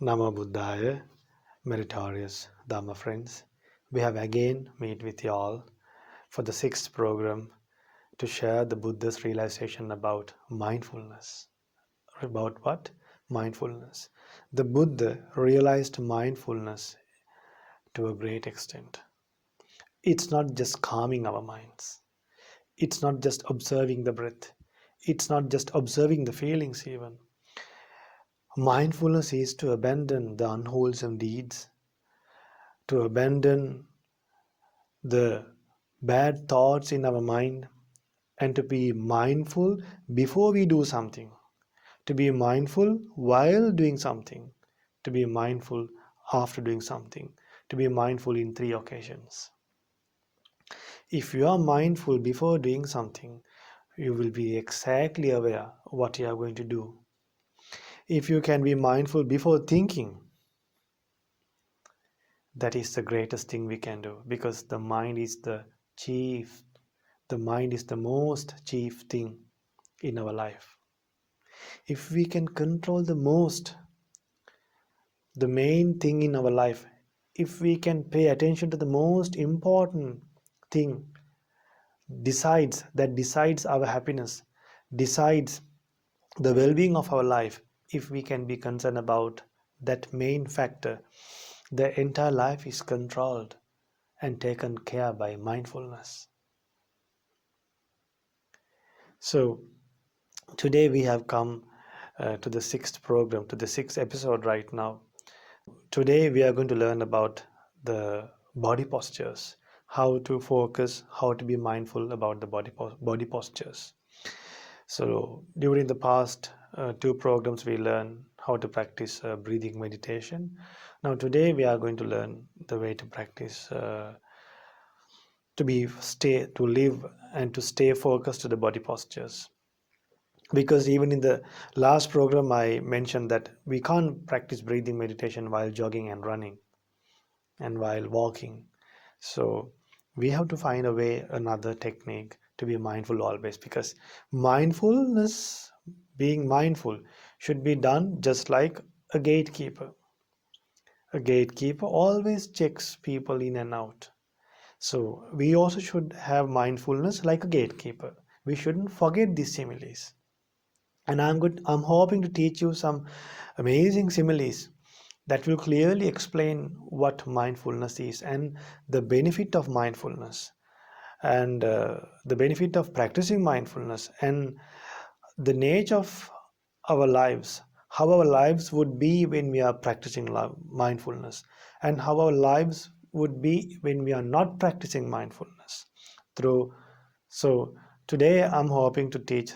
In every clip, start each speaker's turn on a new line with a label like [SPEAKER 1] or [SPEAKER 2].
[SPEAKER 1] Namo Buddhaya, meritorious Dhamma friends. We have again met with you all for the sixth program to share the Buddha's realization about mindfulness. About what? Mindfulness. The Buddha realized mindfulness to a great extent. It's not just calming our minds. It's not just observing the breath. It's not just observing the feelings even. Mindfulness is to abandon the unwholesome deeds, to abandon the bad thoughts in our mind, and to be mindful before we do something, to be mindful while doing something, to be mindful after doing something, to be mindful in three occasions. If you are mindful before doing something, you will be exactly aware what you are going to do. If you can be mindful before thinking, that is the greatest thing we can do, because the mind is the most chief thing in our life. If we can control the main thing in our life, if we can pay attention to the most important thing, decides our happiness, decides the well-being of our life, if we can be concerned about that main factor, the entire life is controlled and taken care by mindfulness. So today we have come to the sixth program, to the sixth episode right now. Today we are going to learn about the body postures, how to focus, how to be mindful about the body postures. So during the past two programs we learned how to practice breathing meditation. Now today we are going to learn the way to practice to live and to stay focused to the body postures. Because even in the last program I mentioned that we can't practice breathing meditation while jogging and running and while walking. So we have to find a way, another technique to be mindful always, because mindfulness, being mindful, should be done just like a gatekeeper. A gatekeeper always checks people in and out. So we also should have mindfulness like a gatekeeper. We shouldn't forget these similes. And I'm hoping to teach you some amazing similes that will clearly explain what mindfulness is and the benefit of mindfulness, and the benefit of practicing mindfulness, and the nature of our lives, how our lives would be when we are practicing mindfulness, and how our lives would be when we are not practicing mindfulness. Through so today I'm hoping to teach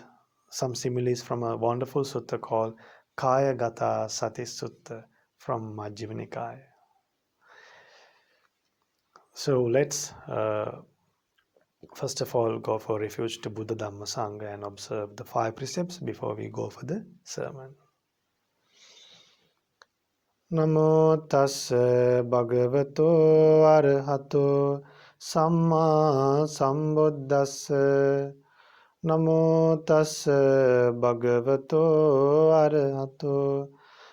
[SPEAKER 1] some similes from a wonderful sutta called Kaya Gata Sati Sutta from Majjhima Nikaya. So let's first of all go for refuge to Buddha Dhamma Sangha and observe the five precepts before we go for the sermon. Namo tassa bhagavato arahato samma sambuddhassa. Namo tassa bhagavato arahato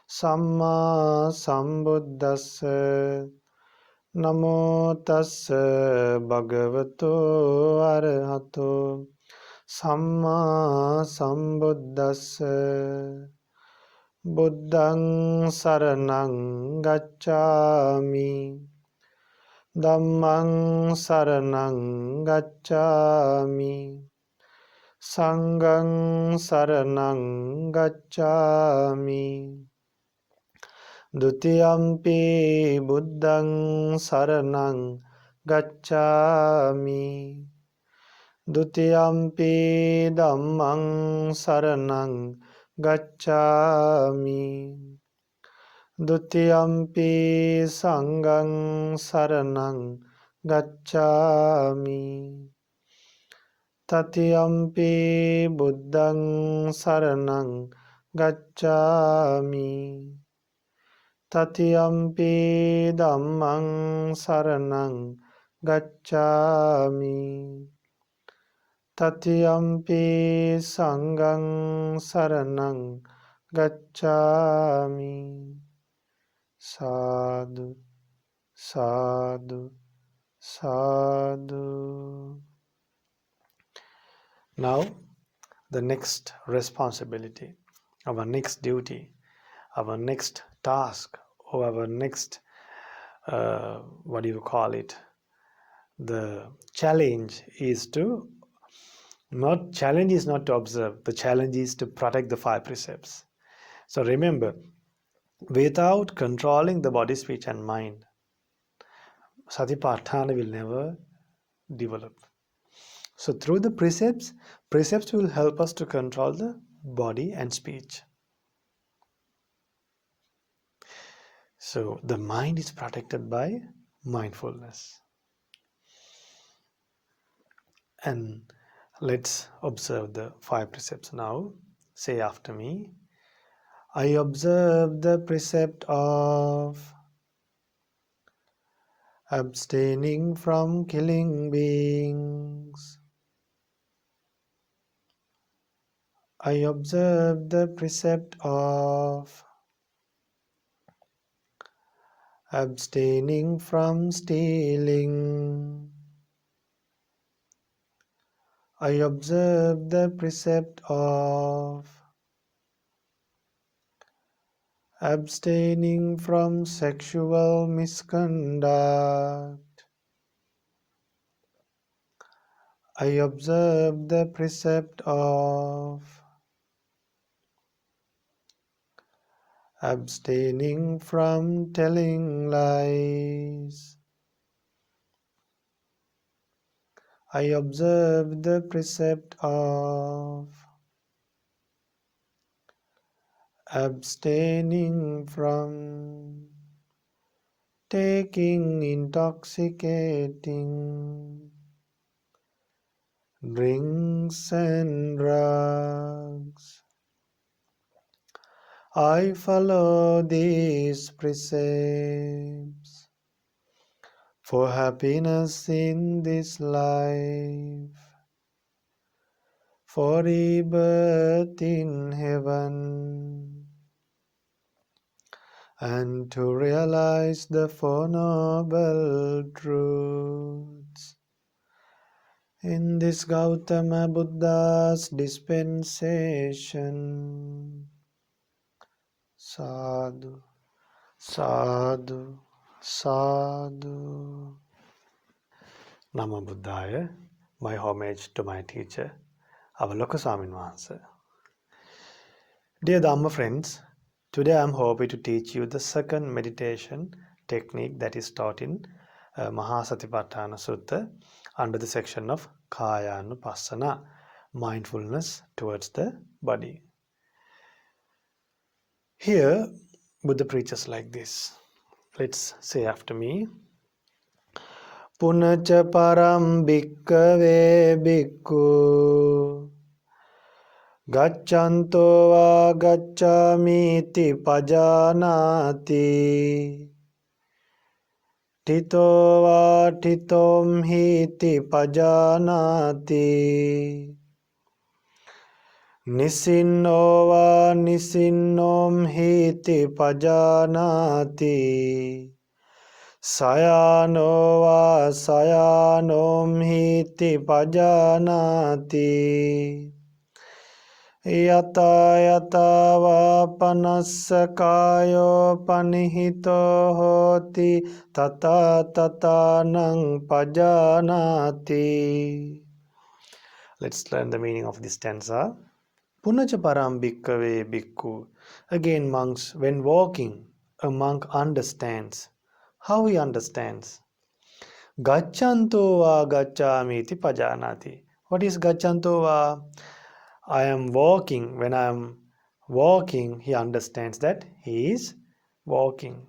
[SPEAKER 1] samma sambuddhassa. Namo tassa bhagavato arahato samma sambuddhassa. Buddhaṃ saraṇaṃ gacchāmi. Dhammaṃ saraṇaṃ gacchāmi. Sanghaṃ saraṇaṃ gacchāmi. Dutiyampi buddhaṃ saraṇaṃ gacchāmi. Dutiyampi dhammaṃ saraṇaṃ gacchāmi. Dutiyampi sanghaṃ saraṇaṃ gacchāmi. Tatiyampi buddhaṃ saraṇaṃ gacchāmi. Tatiyampi dhammaṃ saraṇaṃ gacchāmi. Tatiyampi sanghaṃ saraṇaṃ gacchāmi. sadhu, sadhu, sadhu. Now, the next responsibility, our next duty, our next task, or our next, what do you call it? The challenge is to challenge is not to observe. The challenge is to protect the five precepts. So remember, without controlling the body, speech, and mind, Satipatthana will never develop. So through the precepts will help us to control the body and speech. So the mind is protected by mindfulness. And let's observe the five precepts now. Say after me. I observe the precept of abstaining from killing beings. I observe the precept of abstaining from stealing. I observe the precept of abstaining from sexual misconduct. I observe the precept of abstaining from telling lies. I observe the precept of abstaining from taking intoxicating drinks and drugs. I follow these precepts for happiness in this life, for rebirth in heaven, and to realize the Four Noble Truths in this Gautama Buddha's dispensation. Sadhu, sadhu, sadhu. Namo Buddhaya, my homage to my teacher, Avalokoswamin Wahanse. Dear Dhamma friends, today I am hoping to teach you the second meditation technique that is taught in Mahasatipatthana Sutta under the section of Kayanupassana, mindfulness towards the body. Here, Buddha preaches like this. Let's say after me. Punacha param bhikkhave bhikkhu Gacchanto va gaccamiti pajanati Tito va titom hiti pajanati Nisinno va nisinnom hiti pajanati Sayano va sayanom hiti pajanati Yata yata va panassakayo panihito hoti tata tata nang pajanati. Let's learn the meaning of this stanza. Punacha param bhikkhave bhikkhu. Again, monks, when walking, a monk understands. How he understands? Gacchanto va gaccamiti pajanati. What is gacchanto va? I am walking. When I am walking, he understands that he is walking.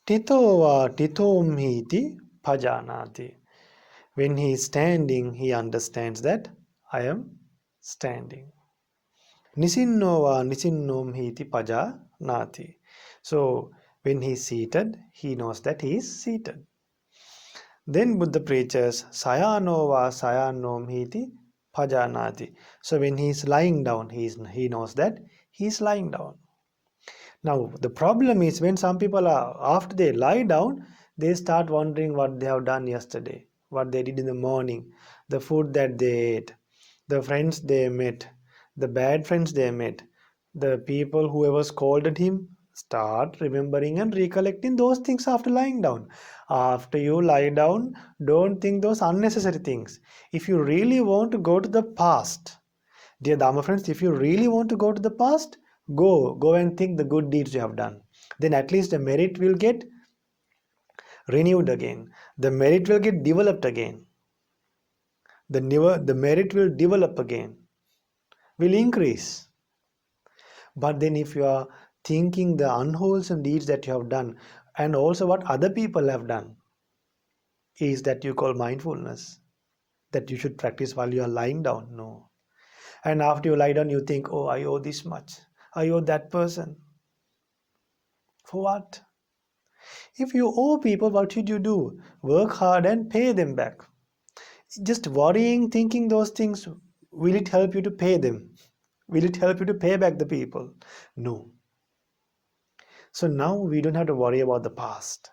[SPEAKER 1] Tito va titom hiti pajanati. When he is standing, he understands that I am standing. Nisinno va nisinnom hiti pajanati. So when he is seated, he knows that he is seated. Then Buddha preaches Sayano va sayanom hiti pajanati. So when he is lying down, he knows that he is lying down. Now, the problem is when some people are, after they lie down, they start wondering what they have done yesterday, what they did in the morning, the food that they ate, the friends they met, the bad friends they met, the people whoever scolded him. Start remembering and recollecting those things after lying down. After you lie down, don't think those unnecessary things. If you really want to go to the past, dear Dharma friends, if you really want to go to the past, go and think the good deeds you have done. Then at least the merit will get renewed again. The merit will get developed again. The merit will develop again, will increase. But then if you are thinking the unwholesome deeds that you have done and also what other people have done, is that you call mindfulness, that you should practice while you are lying down? No. And after you lie down, you think, oh, I owe this much. I owe that person. For what? If you owe people, what should you do? Work hard and pay them back. Just worrying, thinking those things, will it help you to pay them? Will it help you to pay back the people? No. So now we don't have to worry about the past.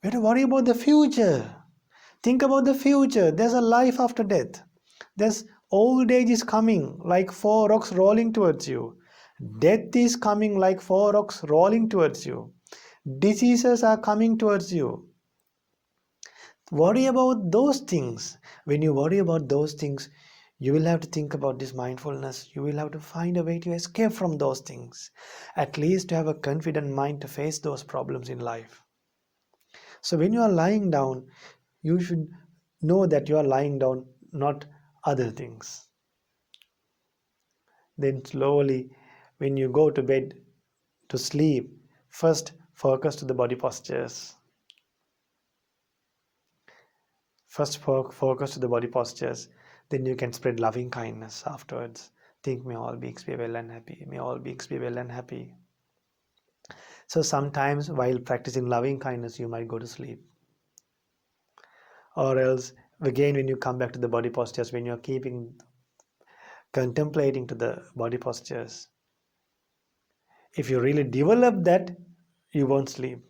[SPEAKER 1] We have to worry about the future. Think about the future. There's a life after death. There's old age is coming like four rocks rolling towards you. Death is coming like four rocks rolling towards you. Diseases are coming towards you. Worry about those things. When you worry about those things, you will have to think about this mindfulness. You will have to find a way to escape from those things. At least to have a confident mind to face those problems in life. So when you are lying down, you should know that you are lying down, not other things. Then slowly, when you go to bed to sleep, first focus to the body postures. First focus to the body postures, then you can spread loving kindness afterwards. Think, may all beings be well and happy. May all beings be well and happy. So sometimes while practicing loving kindness, you might go to sleep. Or else, again, when you come back to the body postures, when you're contemplating to the body postures, if you really develop that, you won't sleep.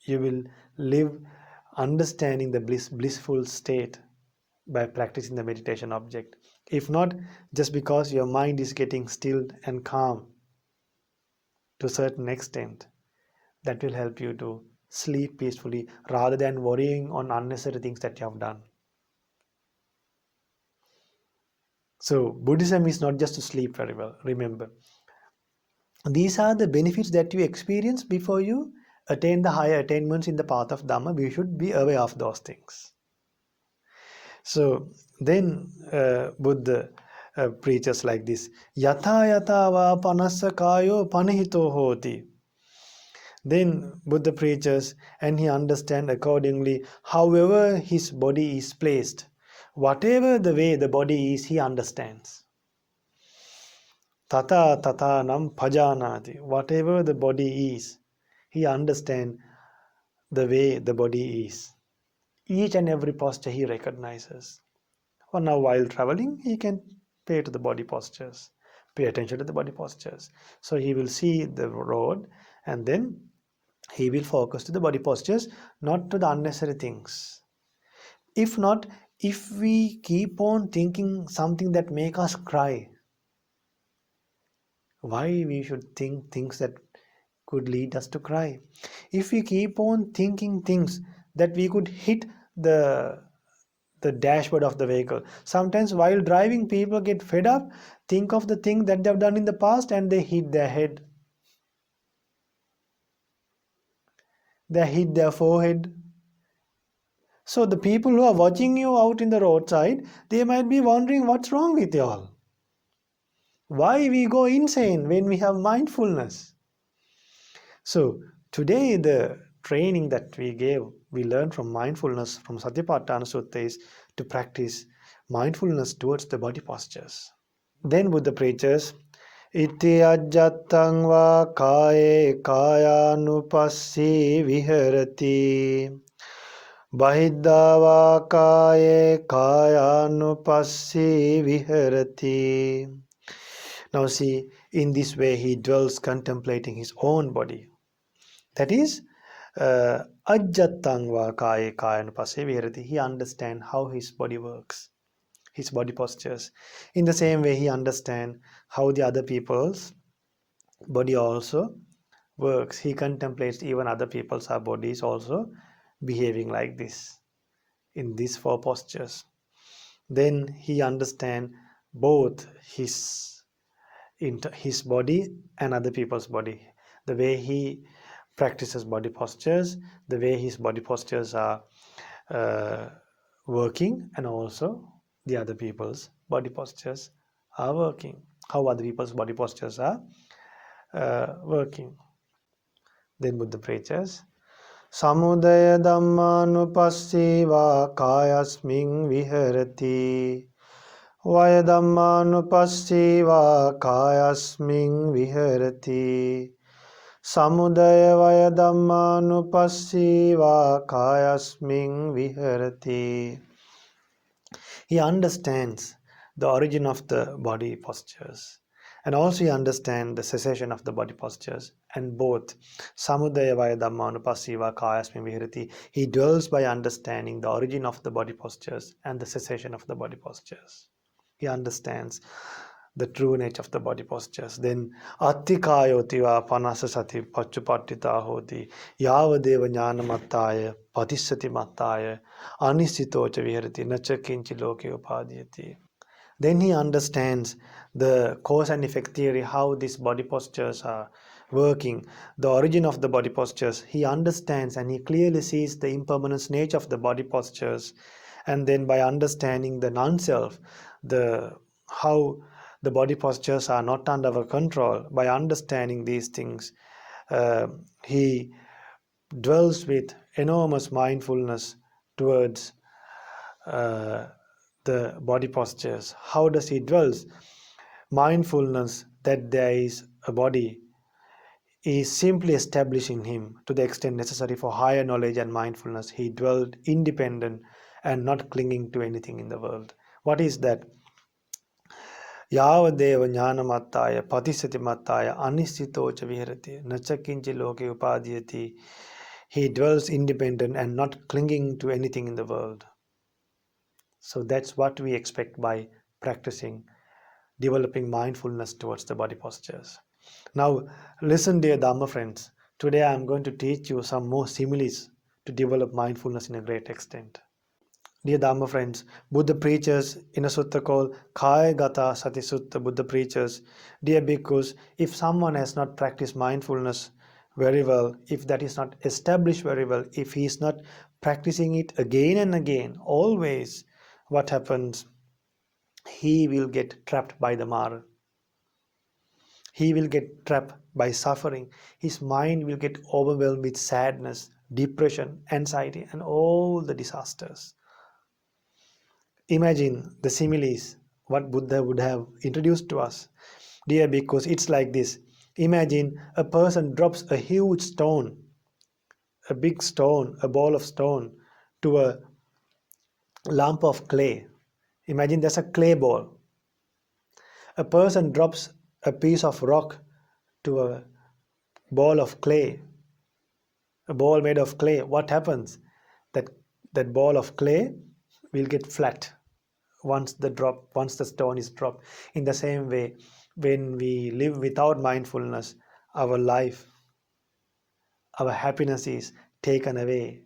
[SPEAKER 1] You will live understanding the blissful state by practicing the meditation object. If not, just because your mind is getting stilled and calm to a certain extent, that will help you to sleep peacefully rather than worrying on unnecessary things that you have done. So, Buddhism is not just to sleep very well. Remember, these are the benefits that you experience before you attain the higher attainments in the path of Dhamma. We should be aware of those things. So then Buddha preaches like this: Yatha yatha va panassa kayo panihito hoti. Then Buddha preaches and he understands accordingly, however his body is placed. Whatever the way the body is, he understands. Tata tata nam pajanati. Whatever the body is, he understands the way the body is. Each and every posture he recognizes. Or now while traveling, he can pay to the body postures, pay attention to the body postures. So he will see the road and then he will focus to the body postures, not to the unnecessary things. If not, if we keep on thinking something that make us cry, why we should think things that could lead us to cry? If we keep on thinking things that we could hit the dashboard of the vehicle. Sometimes while driving, people get fed up, think of the thing that they've done in the past and they hit their head. They hit their forehead. So the people who are watching you out in the roadside, they might be wondering what's wrong with you all. Why we go insane when we have mindfulness? So today the training that we learned from mindfulness from Satipatthana Sutta is to practice mindfulness towards the body postures. Then Buddha preaches, Iti ajjattang va kaye kayanupassi viharati. Bahiddha va kaye kayanupassi viharati. Now see, In this way, he dwells contemplating his own body. That is, ajjattang va kaya kayanupasse viharati. He understands how his body works, his body postures. In the same way, he understands how the other people's body also works. He contemplates even other people's bodies also behaving like this in these four postures. Then he understands both his body and other people's body. The way he practices body postures, the way his body postures are uh, working, and also the other people's body postures are working. How other people's body postures are working. Then Buddha preaches, Samudaya Dhammanupassiva Kayasmin Viharati. Vaya Dhammanupassiva Kayasmin Viharati. Samudaya Vaya Dhammanupassiva Kayasmin Viharati. He understands the origin of the body postures, and also he understands the cessation of the body postures, and both samudaya vaya dhammanupassiva kayasmin viharati. He dwells by understanding the origin of the body postures and the cessation of the body postures. He understands the true nature of the body postures. Then attikayotiva panasasati pachupattita hoti yavadeva jnanamattaya patissati mattaya anisthitocha viharati nacha kinchi loke upadhyati. Then he understands the cause and effect theory, how these body postures are working, the origin of the body postures. He understands and he clearly sees the impermanence nature of the body postures. And then by understanding the non-self, the how the body postures are not under our control, by understanding these things, he dwells with enormous mindfulness towards uh, the body postures. How does he dwells? Mindfulness that there is a body is simply establishing him to the extent necessary for higher knowledge and mindfulness. He dwelled independent and not clinging to anything in the world. What is that? Yavadeva jnanamattaya patisati mattaya anisthitocha viharati nachakinchi loke upadhyati. He dwells independent and not clinging to anything in the world. So that's what we expect by practicing, developing mindfulness towards the body postures. Now, listen, dear Dhamma friends. Today I am going to teach you some more similes to develop mindfulness in a great extent. Dear Dhamma friends, Buddha preachers in a sutta called Kaya Gata Sati Sutta, Buddha preachers, dear bhikkhus, if someone has not practiced mindfulness very well, if that is not established very well, if he is not practicing it again and again, always, what happens? He will get trapped by the Mara. He will get trapped by suffering. His mind will get overwhelmed with sadness, depression, anxiety, and all the disasters. Imagine the similes what Buddha would have introduced to us. Dear, because it's like this. Imagine a person drops a huge stone, a big stone, a ball of stone, to a lump of clay. Imagine there's a clay ball. A person drops a piece of rock to a ball of clay, a ball made of clay. What happens? That that ball of clay will get flat once the stone is dropped. In the same way, when we live without mindfulness, our life, our happiness is taken away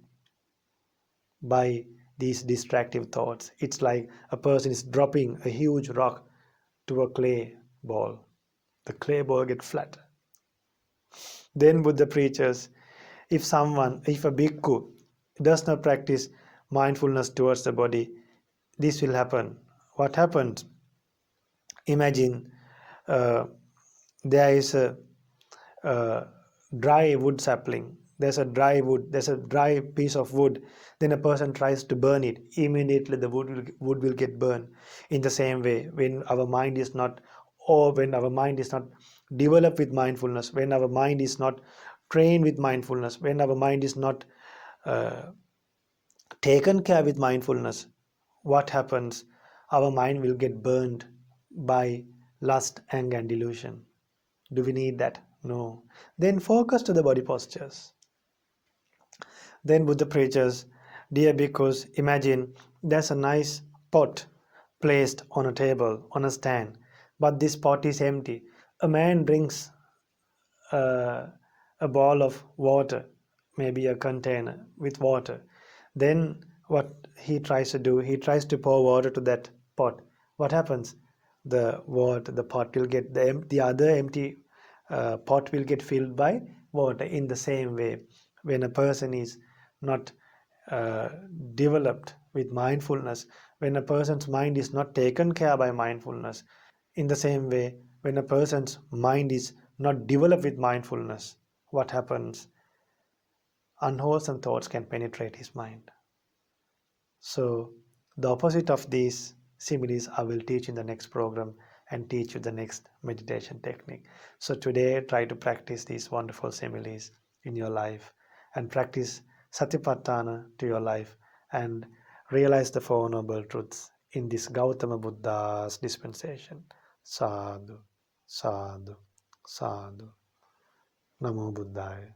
[SPEAKER 1] by these distractive thoughts. It's like a person is dropping a huge rock to a clay ball. The clay ball gets flat. Then Buddha preaches, if a bhikkhu does not practice mindfulness towards the body, this will happen. What happens? Imagine uh, there is a dry wood sapling. There's a dry piece of wood. Then a person tries to burn it. Immediately the wood will get burned. In the same way, when our mind is not, or when our mind is not developed with mindfulness, when our mind is not trained with mindfulness, when our mind is not uh, taken care with mindfulness, what happens? Our mind will get burned by lust, anger, and delusion. Do we need that? No. Then focus to the body postures. Then Buddha preaches, dear bhikkhus, imagine there's a nice pot placed on a table, on a stand, but this pot is empty. A man brings uh, a ball of water, maybe a container with water. Then what he tries to do, he tries to pour water to that pot. What happens? The pot will get the other empty pot will get filled by water. In the same way, when a person is not uh, developed with mindfulness, when a person's mind is not taken care by mindfulness, in the same way, when a person's mind is not developed with mindfulness, what happens? Unwholesome thoughts can penetrate his mind. So, the opposite of these similes I will teach in the next program and teach you the next meditation technique. So, today try to practice these wonderful similes in your life and practice Satipatthana to your life and realize the Four Noble Truths in this Gautama Buddha's dispensation. Sadhu, sadhu, sadhu. Namo Buddhaya.